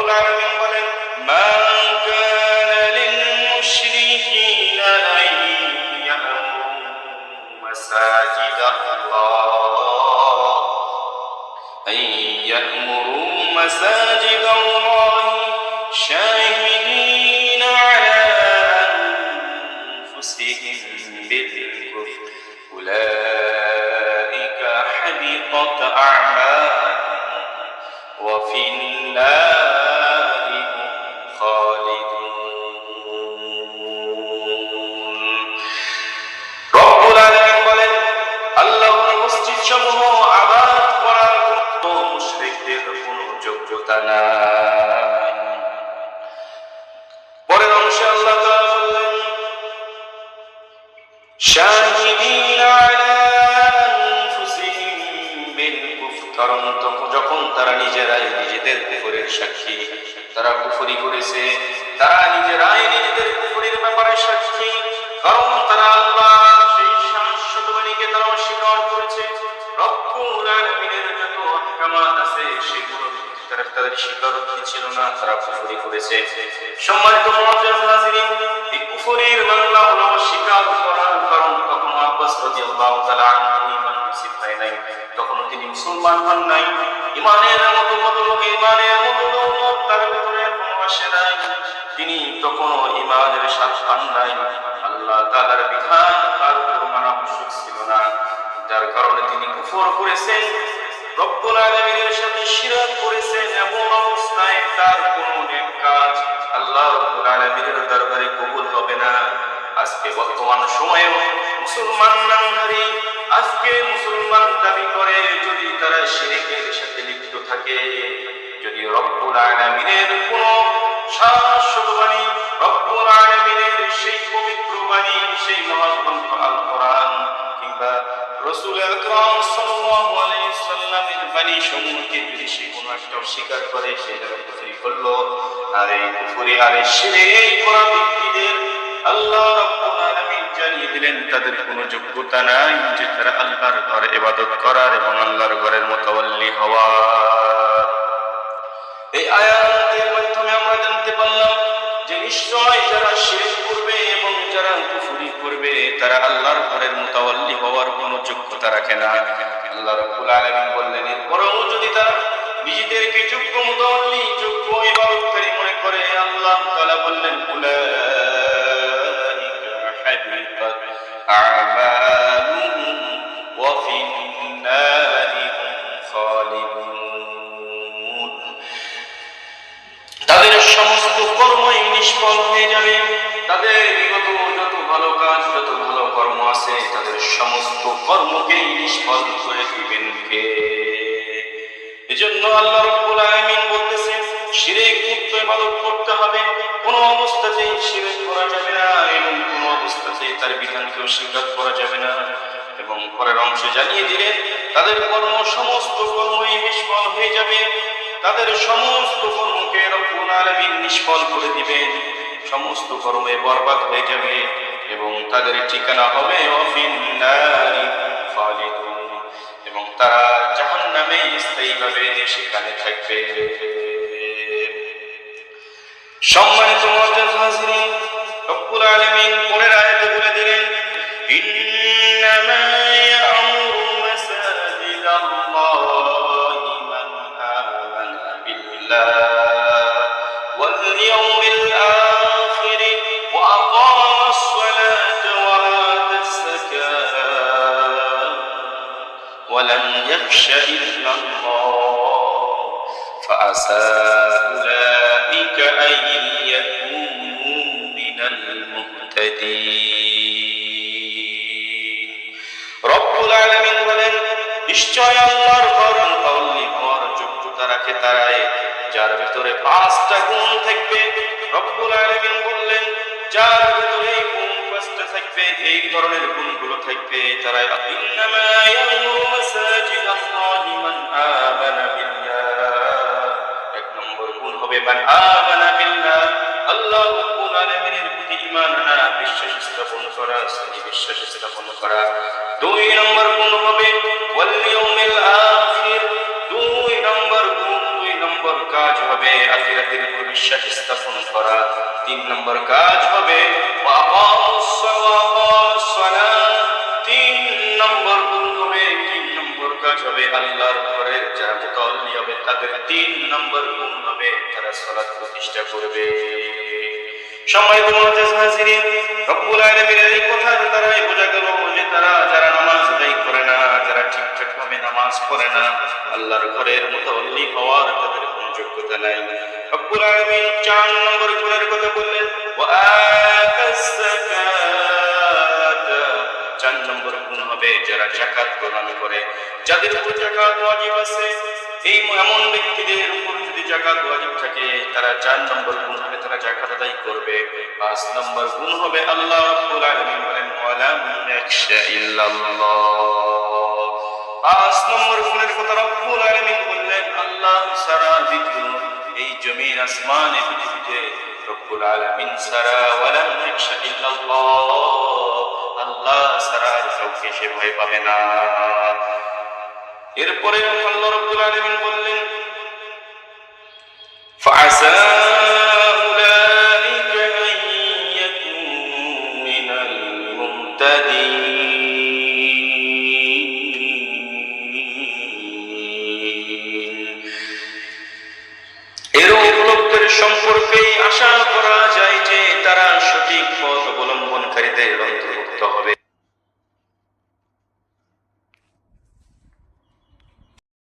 রব্বুল আলামিন বলেন, মা কানা লিল মুশরিকিনা আন ইয়া'মুরু মাসাজিদাল্লাহি শাহিদিনা আলা আনফুসিহিম বিল কুফর উলাইকা হাবিতাত আ'মালুহুম ওয়া ফিন নারি হুম খালিদুন। রব্বুল আলামিন বলেন, আল্লাহর মসজিদসমূহ আবাদ করার কোনো মুশরিকদের কোনো যোগ্যতা নাই। পরের অংশে আল্লাহ তাআলা বললেন, শাহিদিনা আলা আনফুসিহিম বিল কুফর, কারণ যখন তারা নিজেরাই নিজেদের কুফরের সাক্ষী, তারা কুফরি করেছে, তারা নিজেরাই নিজেদের কুফরের ব্যাপারে সাক্ষী, কারণ তারা আল্লাহর সেই শাশ্বত বাণীকে তারা অস্বীকার করেছে। রব্বুল আলামিনের যত আহকামাত আছে সেগুলো তাদের স্বীকারোক্তি ছিল না, তারা কুফরি করেছে। সম্মানিত মুআজ্জাজ হাজিরিন, এই কুফরের বাংলা হলো অস্বীকার করার কারণ। তখন আব্বাস রাদিয়াল্লাহু তাআলা আনহু ঈমান নসিব হয় নাই, তখন তিনি মুসলমান হন নাই। ঈমানের মতো বদলক, ঈমানের মতো দৌলত তার ভিতরে এখনো আসে নাই, তিনি তখনও ঈমানের স্বাদ পান নাই। আল্লাহ তাআলার বিধান তার উপর মানা আবশ্যক ছিল না, যার কারণে তিনি কুফর করেছেন, রব্বুল আলামিনের সাথে শিরক করেছেন। এমন অবস্থায় তার কোনো নেক কাজ আল্লাহ রব্বুল আলামিনের দরবারে কবুল হবে না। আজকে বর্তমান সময়ে মুসলমান নামধারী, আজকে মুসলমান দাবি করে, যদি তারা শিরকের সাথে লিপ্ত থাকে, যদি রব্বুল আলামিনের কোনো শাশ্বত বাণী, রব্বুল আলামিনের সেই পবিত্র বাণী, সেই মহাগ্রন্থ আল কোরআন কিংবা রাসূল আকরাম সাল্লাল্লাহু আলাইহি সাল্লামের বাণী সমূহকে যদি সে কোনো একটা অস্বীকার করে, সে যারা কুফরি করলো। আর এই কুফরি আর এই শিরক করা ব্যক্তিদের আল্লাহ রাব্বুল আলামিন জানিয়ে দিলেন তাদের কোনো যোগ্যতা নাই যে তারা আল্লাহর ঘরে ইবাদত করার এবং আল্লাহর ঘরের মুতাওয়াল্লি হওয়ার। এই আয়াতের মাধ্যমে আমরা জানতে পারলাম যে নিশ্চয় যারা শিরক করবে এবং যারা কুফরি করবে তারা আল্লাহর ঘরের মুতাওয়াল্লি হওয়ার কোনো যোগ্যতা রাখে না। আল্লাহ রাব্বুল আলামিন বললেন, এরপরেও যদি তারা নিজেদেরকে যোগ্য মুতাওয়াল্লি, যোগ্য ইবাদতকারী মনে করে, আল্লাহ তাআলা বললেন, উলাইকা হাবিতাত আ'মালুহুম ওয়া ফিন নারি হুম খালিদুন। তাদের সমস্ত কর্মই নিষ্ফল হয়ে যাবে, তাদের বিগত যত ভালো কাজ, যত ভালো কর্ম আছে, তাদের সমস্ত কর্মকেই নিষ্ফল করে দিবেন কে? এজন্য আল্লাহ রাব্বুল আলামিন বলতেছেন, শিরক মুক্ত ইবাদত করতে হবে, কোনো অবস্থাতেই শিরক করা যাবে না এবং কোনো অবস্থাতেই তার বিধানকে অস্বীকার করা যাবে না। এবং পরের অংশে জানিয়ে দিলেন, তাদের কর্ম, সমস্ত কর্মই নিষ্ফল হয়ে যাবে, তাদের সমস্ত কর্মকে রব্বুল আলামিন নিষ্ফল করে দিবেন, সমস্ত কর্মে বরবাদ হয়ে যাবে এবং তাদের ঠিকানা হবে ওয়াফিন নারি খালিদুন, এবং তারা জাহান্নামে স্থায়ীভাবে সেখানে থাকবে। সম্মানিত মুআজ্জাজ হাজিরিন, রব্বুল আলামিন পরের আয়াতে বলে দিলেন, ইন্নামা ইয়া'মুরু মাসাজিদাল্লাহি মান আমানা বিল্লাহি ওয়াল ইয়াউমিল আখির ওয়া আকামাস সালাতা ওয়া আতাস যাকাতা ওয়া লাম ইয়াখশা ইল্লাল্লাহ ফাআসা উলাইকা আন ইয়াকুনু মিনাল মুহতাদিন। রব্বুল আলামিন বলেন, নিশ্চয় আল্লাহর ঘর মুতাওয়াল্লি হওয়ার যোগ্যতা রাখে তারাই যার ভিতরে 5টা গুণ থাকবে। রব্বুল আলামিন বললেন, যার ভিতরে এই গুণ 5টা থাকবে, এই ধরনের গুণগুলো থাকবে, তারা ইন্নামা ইয়া'মুরু মাসাজিদাল্লাহি মান আমানা বিল্লাহ। 1 নম্বর গুণ হবে মান আমানা বিল্লাহ, আল্লাহ রাব্বুল আলামিনের প্রতি ঈমান আনা, বিশ্বাস স্থাপন করা, সহি বিশ্বাস স্থাপন করা। 2 নম্বর গুণ হবে ওয়াল ইয়াউমিল আখির, 2 নম্বর গুণ নম্বর কাজ হবে আখিরাতের উপর বিশ্বাস স্থাপন করা। 3 নম্বর কাজ হবে তিন নম্বর গুণ হবে, 3 নম্বর কাজ হবে আল্লাহর ঘরের যারা মুতাল্লি হবে তাদের 3 নম্বর গুণ হবে তারা সালাত প্রতিষ্ঠা করবে। সম্মানিত মুআজ্জাজ হাজিরিন, রব্বুল আলামিনের এই কথার দ্বারাই বোঝা গেল যে তারা যারা নামাজ আদায় করে না, যারা ঠিকঠাক ভাবে নামাজ পড়ে না, আল্লাহর ঘরের মুতাল্লি হওয়ার তাদের কোনো যোগ্যতা নাই। রব্বুল আলামিন 4 নম্বর গুণের কথা বললেন, ওয়া আতাস যাকাত। 4 নম্বর গুণ হবে যারা যাকাত প্রদান করে। যাদের উপর যাকাত ওয়াজিব আছে, এই এমন ব্যক্তিদের উপর যদি যাকাত ওয়াজিব থাকে, তারা 4 নম্বর গুণ হবে তারা যাকাত আদায় করবে। 5 নম্বর গুণ হবে আল্লাহ রাব্বুল আলামিন বলেন ওয়ালাম ইয়াখশা ইল্লাল্লাহ। 5 নম্বর গুণের কথা রাব্বুল আলামিন বললেন আল্লাহ ছাড়া দ্বিতীয় এই জমিন আসমানে পৃথিবীতে রব্বুল আলামিন ছাড়া ওয়ালাম ইয়াখশা ইল্লাল্লাহ, আল্লাহ ছাড়া আর কাউকে সে ভয় পাবে না। এরপরে আল্লাহ রাব্বুল আলামিন বললেন ফাআসা উলাইকা আন ইয়াকুনু মিনাল মুহতাদিন।